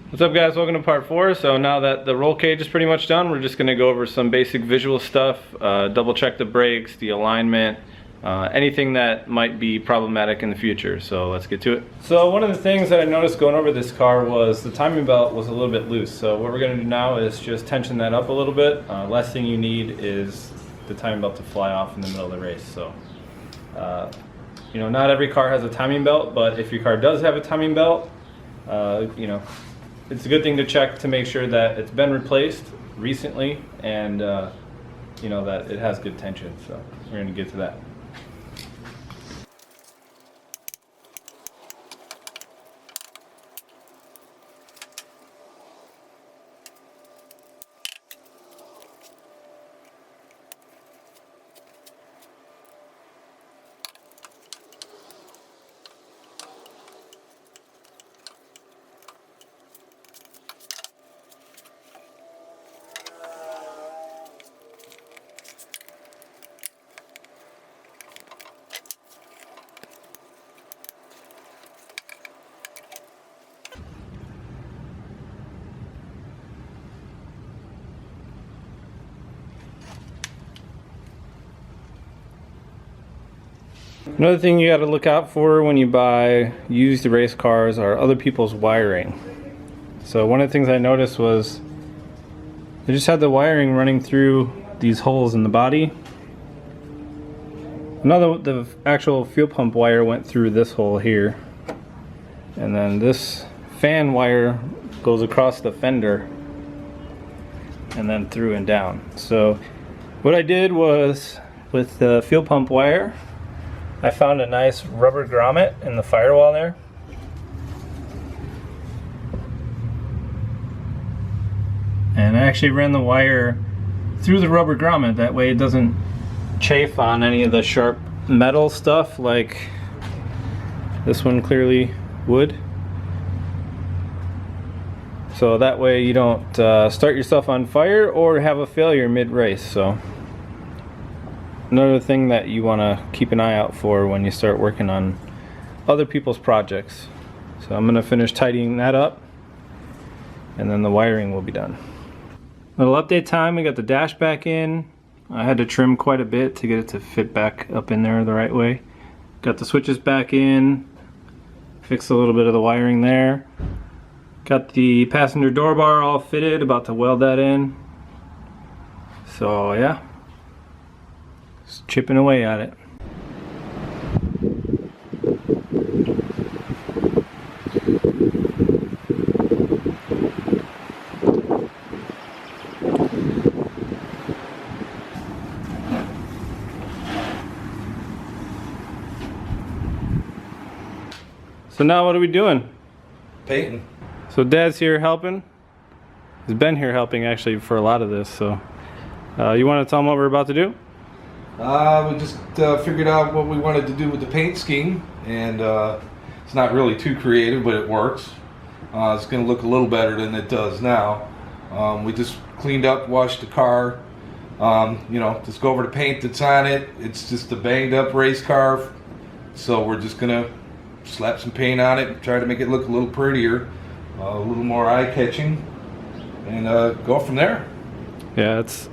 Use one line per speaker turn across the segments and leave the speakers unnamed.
What's up guys, welcome to part 4. So now that the roll cage is pretty much done, we're just going to go over some basic visual stuff, double check the brakes, the alignment, anything that might be problematic in the future. So let's get to it. So one of the things that I noticed going over this car was the timing belt was a little bit loose. So what we're going to do now is just tension that up a little bit. Last thing you need is the timing belt to fly off in the middle of the race. So you know, not every car has a timing belt, but if your car does have a timing belt, you know, it's a good thing to check to make sure that it's been replaced recently and you know, that it has good tension. So we're going to get to that. Another thing you got to look out for when you buy used race cars are other people's wiring. So one of the things I noticed was they just had the wiring running through these holes in the body. The actual fuel pump wire went through this hole here, and then this fan wire goes across the fender and then through and down. So what I did was, with the fuel pump wire, I found a nice rubber grommet in the firewall there. And I actually ran the wire through the rubber grommet, that way it doesn't chafe on any of the sharp metal stuff like this one clearly would. So that way you don't start yourself on fire or have a failure mid-race. So another thing that you want to keep an eye out for when you start working on other people's projects. So I'm going to finish tidying that up and then the wiring will be done. Little update time, we got the dash back in. I had to trim quite a bit to get it to fit back up in there the right way. Got the switches back in, fixed a little bit of the wiring there. Got the passenger door bar all fitted, about to weld that in. So yeah, just chipping away at it. So now what are we doing?
Painting.
So Dad's here helping. He's been here helping actually for a lot of this. So you want to tell him what we're about to do?
We just figured out what we wanted to do with the paint scheme, and it's not really too creative, but it works. It's going to look a little better than it does now. We just cleaned up, washed the car. You know, just go over the paint that's on it. It's just a banged up race car, so we're just going to slap some paint on it, try to make it look a little prettier, a little more eye-catching, and go from there.
Yeah, it's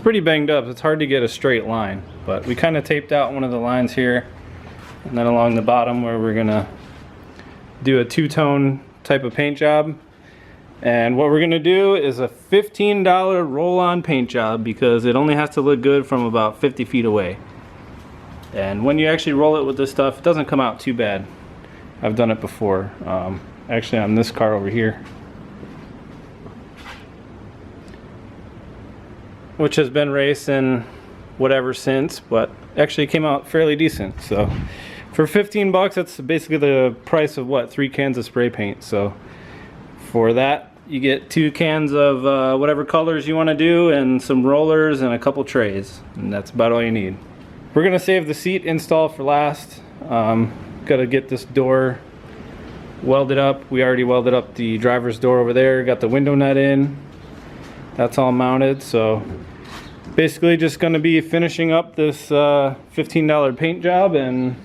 pretty banged up. It's hard to get a straight line, but we kind of taped out one of the lines here, and then along the bottom where we're gonna do a two-tone type of paint job. And what we're gonna do is a $15 roll-on paint job, because it only has to look good from about 50 feet away. And when you actually roll it with this stuff, it doesn't come out too bad. I've done it before, actually on this car over here, which has been racing whatever since, but actually came out fairly decent. So for 15 bucks, that's basically the price of what, 3 cans of spray paint. So for that, you get 2 cans of whatever colors you want to do, and some rollers and a couple trays, and that's about all you need. We're gonna save the seat install for last. Gotta get this door welded up. We already welded up the driver's door over there, got the window nut in. That's all mounted. So basically just going to be finishing up this $15 paint job and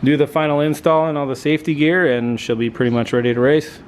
do the final install and all the safety gear, and she'll be pretty much ready to race.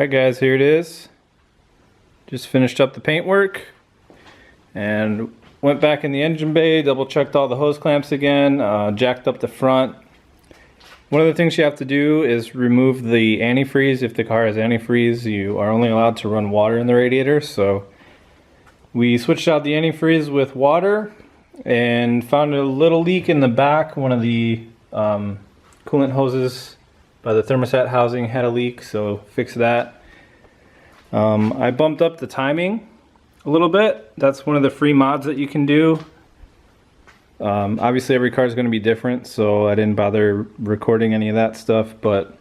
Alright guys, here it is. Just finished up the paint work and went back in the engine bay, double checked all the hose clamps again, jacked up the front. One of the things you have to do is remove the antifreeze. If the car has antifreeze, you are only allowed to run water in the radiator. So we switched out the antifreeze with water and found a little leak in the back. One of the coolant hoses by the thermostat housing had a leak, so fixed that. I bumped up the timing a little bit. That's one of the free mods that you can do. Obviously every car is going to be different, so I didn't bother recording any of that stuff, but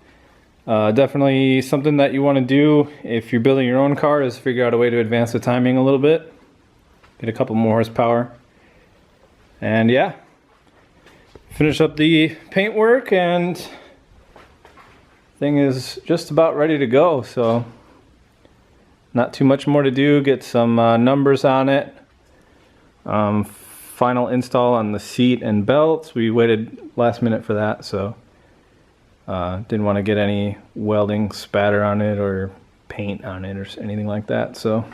definitely something that you want to do if you're building your own car is figure out a way to advance the timing a little bit, get a couple more horsepower, and yeah, finish up the paint work and thing is just about ready to go. So not too much more to do. Get some numbers on it. Final install on the seat and belts. We waited last minute for that, so didn't want to get any welding spatter on it or paint on it or anything like that. So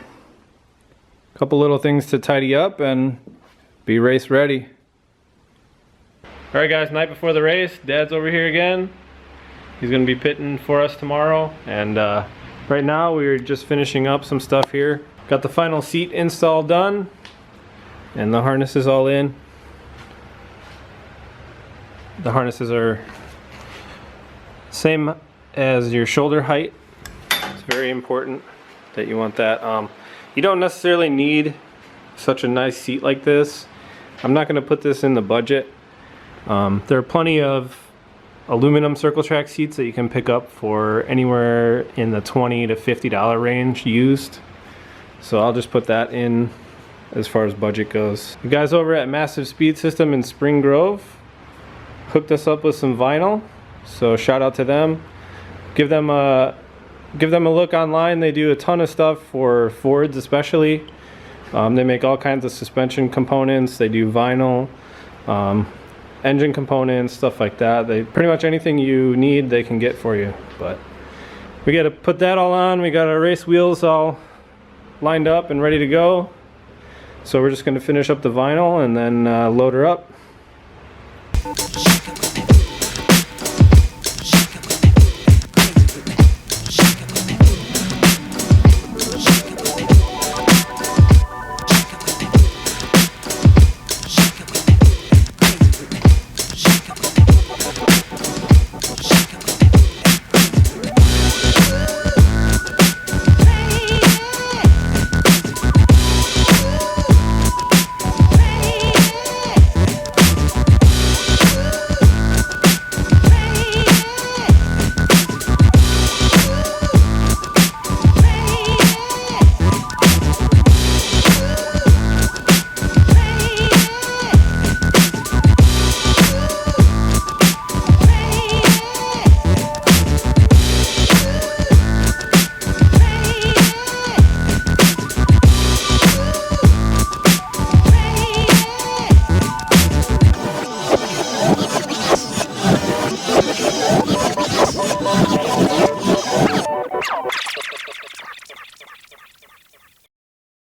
a couple little things to tidy up and be race ready. Alright guys, night before the race, Dad's over here again. He's going to be pitting for us tomorrow, and right now we're just finishing up some stuff here. Got the final seat install done and the harness is all in. The harnesses are same as your shoulder height. It's very important that you want that. You don't necessarily need such a nice seat like this. I'm not going to put this in the budget. There are plenty of aluminum circle track seats that you can pick up for anywhere in the $20 to $50 range used. So I'll just put that in as far as budget goes. The guys over at Massive Speed System in Spring Grove hooked us up with some vinyl, so shout out to them. Give them a look online. They do a ton of stuff for Fords especially. They make all kinds of suspension components. They do vinyl, engine components, stuff like that. They pretty much anything you need they can get for you. But we got to put that all on. We got our race wheels all lined up and ready to go. So we're just going to finish up the vinyl and then load her up.